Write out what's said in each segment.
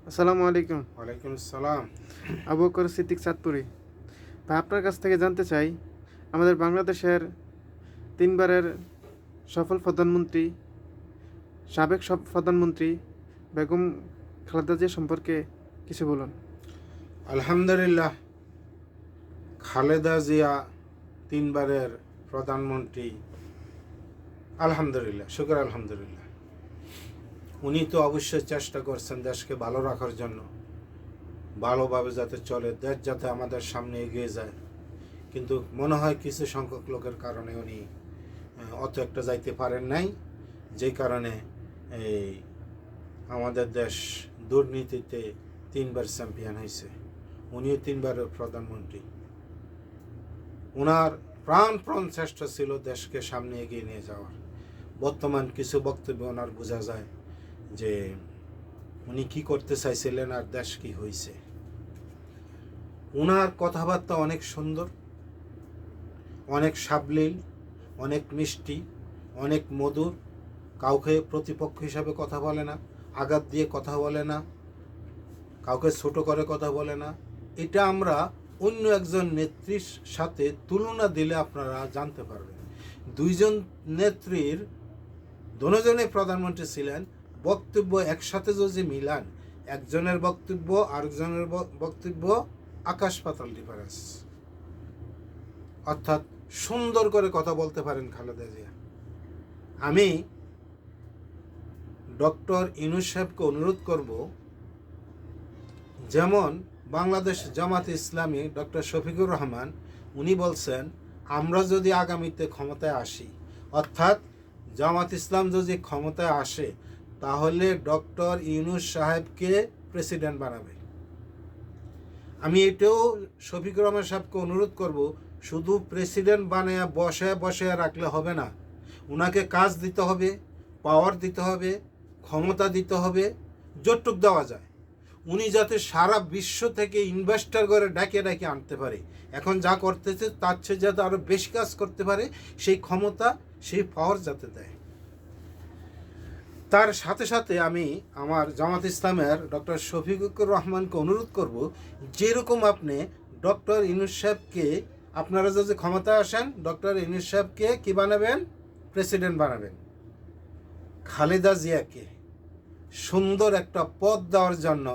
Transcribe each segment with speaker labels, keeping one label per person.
Speaker 1: আসসালামু আলাইকুম।
Speaker 2: ওয়ালাইকুম আসসালাম।
Speaker 1: আবু বকর সিদ্দিক চাঁদপুরি। ভাই, আপনার কাছ থেকে জানতে চাই, আমাদের বাংলাদেশের তিনবারের সফল প্রধানমন্ত্রী, সাবেক প্রধানমন্ত্রী বেগম খালেদা জিয়া সম্পর্কে কিছু বলুন।
Speaker 2: আলহামদুলিল্লাহ, খালেদা জিয়া তিনবারের প্রধানমন্ত্রী। আলহামদুলিল্লাহ, শুকর আলহামদুলিল্লাহ। উনি তো অবশ্যই চেষ্টা করছেন দেশকে ভালো রাখার জন্য, ভালোভাবে যাতে চলে, দেশ যাতে আমাদের সামনে এগিয়ে যায়। কিন্তু মনে হয় কিছু সংখ্যক লোকের কারণে উনি অত একটা যাইতে পারেন নাই, যেই কারণে এই আমাদের দেশ দুর্নীতিতে তিনবার চ্যাম্পিয়ন হয়েছে। উনিও তিনবারের প্রধানমন্ত্রী। ওনার প্রাণপণ চেষ্টা ছিল দেশকে সামনে এগিয়ে নিয়ে যাওয়ার। বর্তমান কিছু বক্তব্য ওনার বোঝা যায় যে উনি কি করতে চাইছিলেন আর দেশ কি হয়েছে। ওনার কথাবার্তা অনেক সুন্দর, অনেক সাবলীল, অনেক মিষ্টি, অনেক মধুর। কাউকে প্রতিপক্ষ হিসাবে কথা বলে না, আঘাত দিয়ে কথা বলে না, কাউকে ছোট করে কথা বলে না। এটা আমরা অন্য একজন নেত্রীর সাথে তুলনা দিলে আপনারা জানতে পারবেন। দুইজন নেত্রীর দুজনে প্রধানমন্ত্রী ছিলেন, বক্তব্য একসাথে যদি মিলান, একজনের বক্তব্য আরেকজনের বক্তব্য আকাশ পাতাল ডিফারেন্স। অর্থাৎ সুন্দর করে কথা বলতে পারেন খালেদা জিয়া। আমি ডক্টর ইউনূস সাহেবকে অনুরোধ করব, যেমন বাংলাদেশ জামাত ইসলামী ডক্টর শফিকুর রহমান উনি বলছেন, আমরা যদি আগামীতে ক্ষমতায় আসি, অর্থাৎ জামাত ইসলাম যদি ক্ষমতায় আসে, তাহলে ডক্টর ইউনূস সাহেবকে প্রেসিডেন্ট বানাবে। আমি এটাও শফিকুর রহমান সাহেবকে অনুরোধ করব, শুধু প্রেসিডেন্ট বানিয়ে বসে রাখলে হবে না, ওনাকে কাজ দিতে হবে, পাওয়ার দিতে হবে, ক্ষমতা দিতে হবে, যতটুক দেওয়া যায়। উনি যাতে সারা বিশ্ব থেকে ইনভেস্টার করে ডাকে আনতে পারে, এখন যা করতেছে তার চেয়ে যাতে আরও বেশি কাজ করতে পারে, সেই ক্ষমতা, সেই পাওয়ার যাতে দেয়। তার সাথে সাথে আমি আমার জামাত ইসলামের ডক্টর শফিকুর রহমানকে অনুরোধ করব, যেরকম আপনি ডক্টর ইউনূস সাহেবকে, আপনারা যদি ক্ষমতায় আসেন, ডক্টর ইউনূস সাহেবকে কী বানাবেন? প্রেসিডেন্ট বানাবেন। খালেদা জিয়াকে সুন্দর একটা পদ দেওয়ার জন্য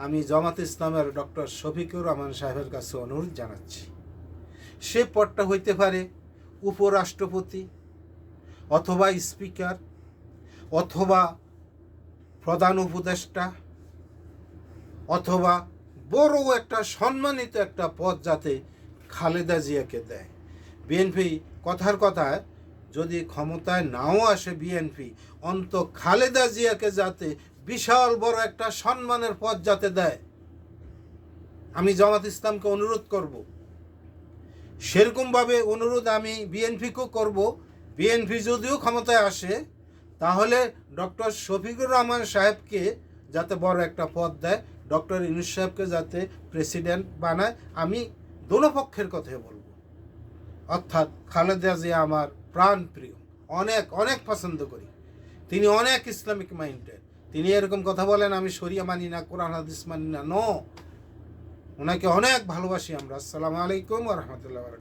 Speaker 2: আমি জামাত ইসলামের ডক্টর শফিকুর রহমান সাহেবের কাছে অনুরোধ জানাচ্ছি। সে পদটা হইতে পারে উপরাষ্ট্রপতি, অথবা স্পিকার, অথবা প্রধান উপদেষ্টা, অথবা বড় একটা সম্মানিত একটা পদ যাতে খালেদা জিয়াকে দেয়। বিএনপি কথার কথায় যদি ক্ষমতায় নাও আসে বিএনপি, অন্তত খালেদা জিয়াকে যাতে বিশাল বড় একটা সম্মানের পদ যাতে দেয়, আমি জামাত ইসলামকে অনুরোধ করব। সেরকমভাবে অনুরোধ আমি বিএনপিকেও করব। বিএনপি যদিও ক্ষমতায় আসে, তাহলে ডক্টর শফিকুর রহমান সাহেবকে যাতে বড় একটা পদ দেয়, ডক্টর ইউনূস সাহেবকে যাতে প্রেসিডেন্ট বানায়। আমি দোনো পক্ষের কথাই বলবো। অর্থাৎ খালেদা জিয়া আমার প্রাণ প্রিয়, অনেক অনেক পছন্দ করি। তিনি অনেক ইসলামিক মাইন্ডেড। তিনি এরকম কথা বলেন আমি শরিয়া মানি না, কোরআন হাদিস মানি না, নো, ওনাকে অনেক ভালোবাসি আমরা। আসসালামু আলাইকুম ওয়া রাহমাতুল্লাহি ওয়া বারাকাতুহু।